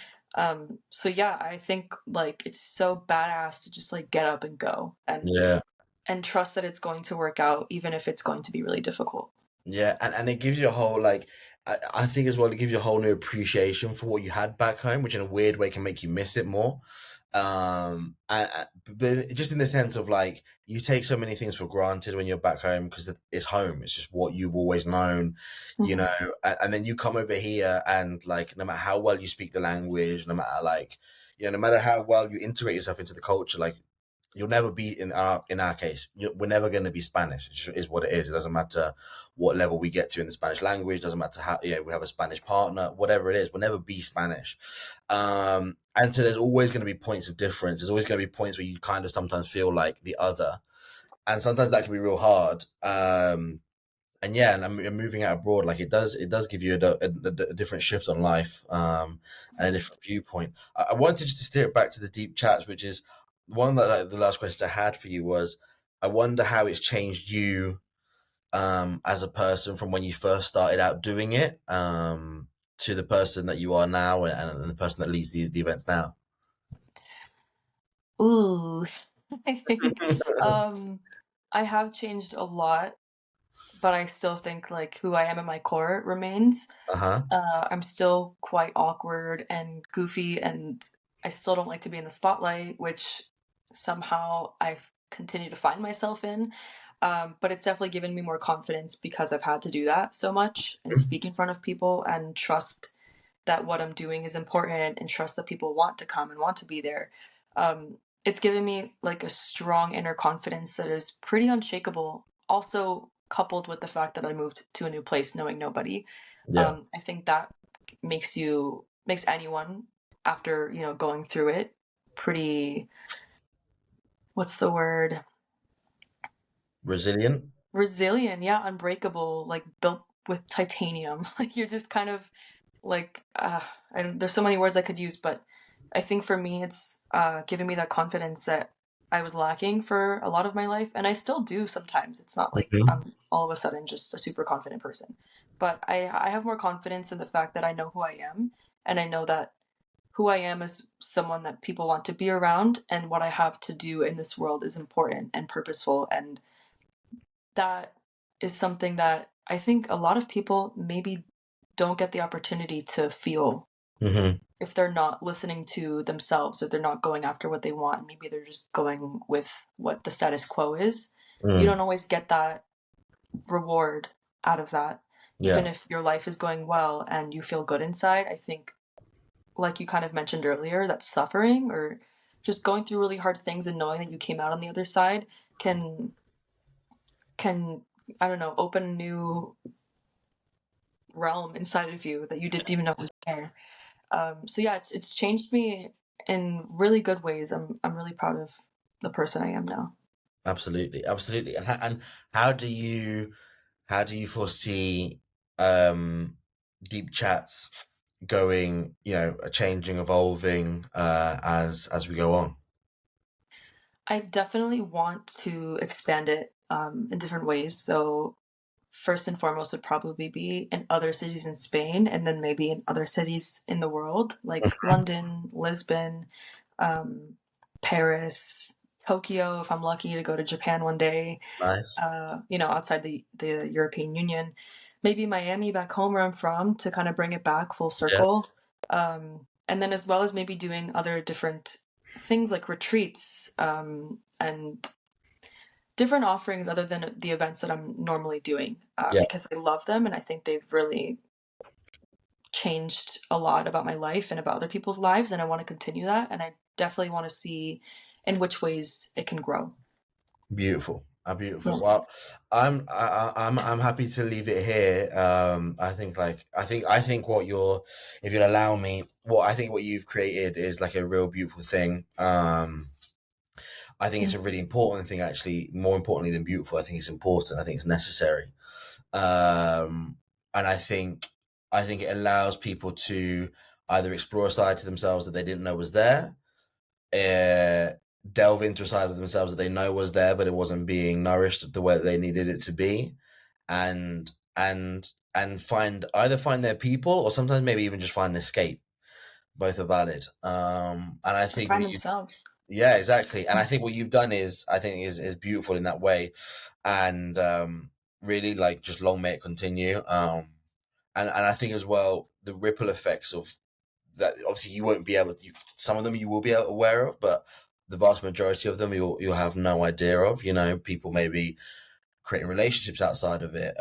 So yeah, I think like it's so badass to just like get up and go Yeah. and trust that it's going to work out, even if it's going to be really difficult. Yeah, and it gives you a whole like I think as well it gives you a whole new appreciation for what you had back home, which in a weird way can make you miss it more. But just in the sense of like you take so many things for granted when you're back home because it's home. It's just what you've always known, you Mhm. know. And then you come over here and like no matter how well you speak the language, no matter like no matter how well you integrate yourself into the culture, like you'll never be in our case. We're never going to be Spanish. It just is what it is. It doesn't matter what level we get to in the Spanish language. Doesn't matter how we have a Spanish partner, whatever it is. We'll never be Spanish. And so there's always going to be points of difference. There's always going to be points where you kind of sometimes feel like the other, and sometimes that can be real hard. And yeah, and moving out abroad, like it does give you a different shift on life, and a different viewpoint. I wanted just to steer it back to the deep chats, which is one that like, the last question I had for you was, I wonder how it's changed you, as a person from when you first started out doing it, to the person that you are now, and the person that leads the events now. Ooh, I think um, I have changed a lot, but I still think like who I am at my core remains. Uh-huh. I'm still quite awkward and goofy, and I still don't like to be in the spotlight, which somehow I continue to find myself in. But it's definitely given me more confidence because I've had to do that so much and speak in front of people and trust that what I'm doing is important and trust that people want to come and want to be there. It's given me like a strong inner confidence that is pretty unshakable. Also, coupled with the fact that I moved to a new place knowing nobody, Yeah. I think that makes anyone after going through it pretty, what's the word, Resilient. resilient, yeah, unbreakable, like built with titanium. Like you're just kind of like there's so many words I could use, but I think for me, it's given me that confidence that I was lacking for a lot of my life, and I still do sometimes. It's not like Mhm. I'm all of a sudden just a super confident person, but I have more confidence in the fact that I know who I am, and I know that who I am is someone that people want to be around, and what I have to do in this world is important and purposeful, and that is something that I think a lot of people maybe don't get the opportunity to feel Mhm. if they're not listening to themselves or they're not going after what they want. Maybe they're just going with what the status quo is. You Mm. don't always get that reward out of that. Even Yeah. if your life is going well and you feel good inside, I think, like you kind of mentioned earlier, that suffering or just going through really hard things and knowing that you came out on the other side can can I don't know, open a new realm inside of you that you didn't even know was there. So yeah, it's changed me in really good ways. I'm really proud of the person I am now. Absolutely, absolutely. And how do you how do you foresee um deep chats going, changing, evolving as we go on? I definitely want to expand it in different ways. So first and foremost would probably be in other cities in Spain, and then maybe in other cities in the world, like London, Lisbon, um, Paris, Tokyo, if I'm lucky to go to Japan one day, Nice. outside the European Union, maybe Miami back home where I'm from to kind of bring it back full Yeah. circle. And then as well as maybe doing other different things like retreats, and different offerings other than the events that I'm normally doing, Yeah. because I love them and I think they've really changed a lot about my life and about other people's lives, and I want to continue that, and I definitely want to see in which ways it can grow. Beautiful. Beautiful. Yeah. Well, I'm happy to leave it here. I think what you're, if you'll allow me, what you've created is like a real beautiful thing. I think it's a really important thing, actually, more importantly than beautiful. I think it's important. I think it's necessary. And I think it allows people to either explore a side to themselves that they didn't know was there, uh, delve into a side of themselves that they know was there, but it wasn't being nourished the way that they needed it to be, and and find their people, or sometimes maybe even just find an escape. Both are valid. And I And think find themselves. yeah, exactly. And I think what you've done is beautiful in that way, and really, like, just long may it continue. And I think as well the ripple effects of that. Obviously, you won't be able to. Some of them you will be aware of, but the vast majority of them you'll have no idea of. People maybe creating relationships outside of it,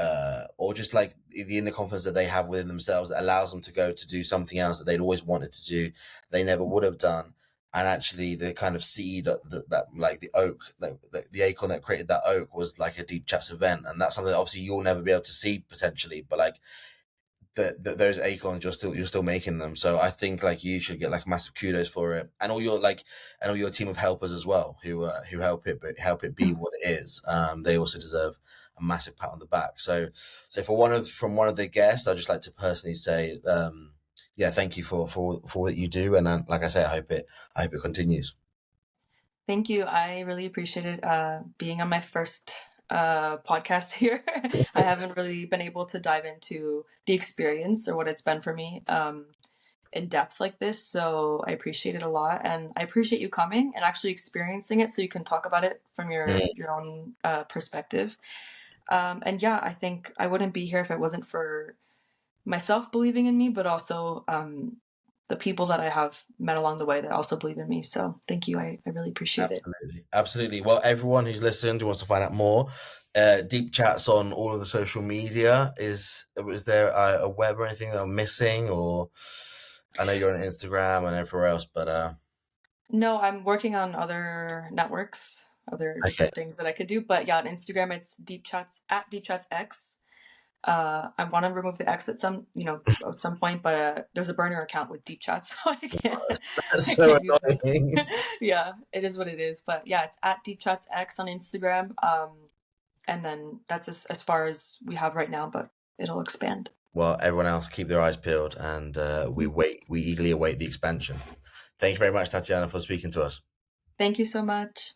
or just like the inner confidence that they have within themselves that allows them to go to do something else that they'd always wanted to do, they never would have done. And actually, the kind of seed that like the oak, the acorn that created that oak was like a deep chats event, and that's something that obviously you'll never be able to see potentially, but like that those acorns you're still making them. So I think like you should get like massive kudos for it, and all your team of helpers as well who help it be what it is. They also deserve a massive pat on the back. So from one of the guests, I'd just like to personally say, yeah, thank you for what you do, and like I say, I hope it continues. Thank you. I really appreciated being on my first podcast here. I haven't really been able to dive into the experience or what it's been for me in depth like this. So I appreciate it a lot, and I appreciate you coming and actually experiencing it, so you can talk about it from Mm, your own perspective. And yeah, I think I wouldn't be here if it wasn't for myself believing in me, but also the people that I have met along the way that also believe in me. So thank you. I really appreciate it. absolutely, absolutely. Well, everyone who's listened who wants to find out more, deep chats on all of the social media. Is there a web or anything that I'm missing? Or I know you're on Instagram and everywhere else, but No, I'm working on other networks, other okay. different things that I could do. But yeah, on Instagram, it's deep chats at deep chats X. I want to remove the X at some point, but there's a burner account with deep chats, so That's I so can't use that. annoying. Yeah, it is what it is. But yeah, it's at deep chats X on Instagram. And then that's as far as we have right now, but it'll expand. Well, everyone else keep their eyes peeled, and we eagerly await the expansion. Thank you very much, Tatiana, for speaking to us. Thank you so much.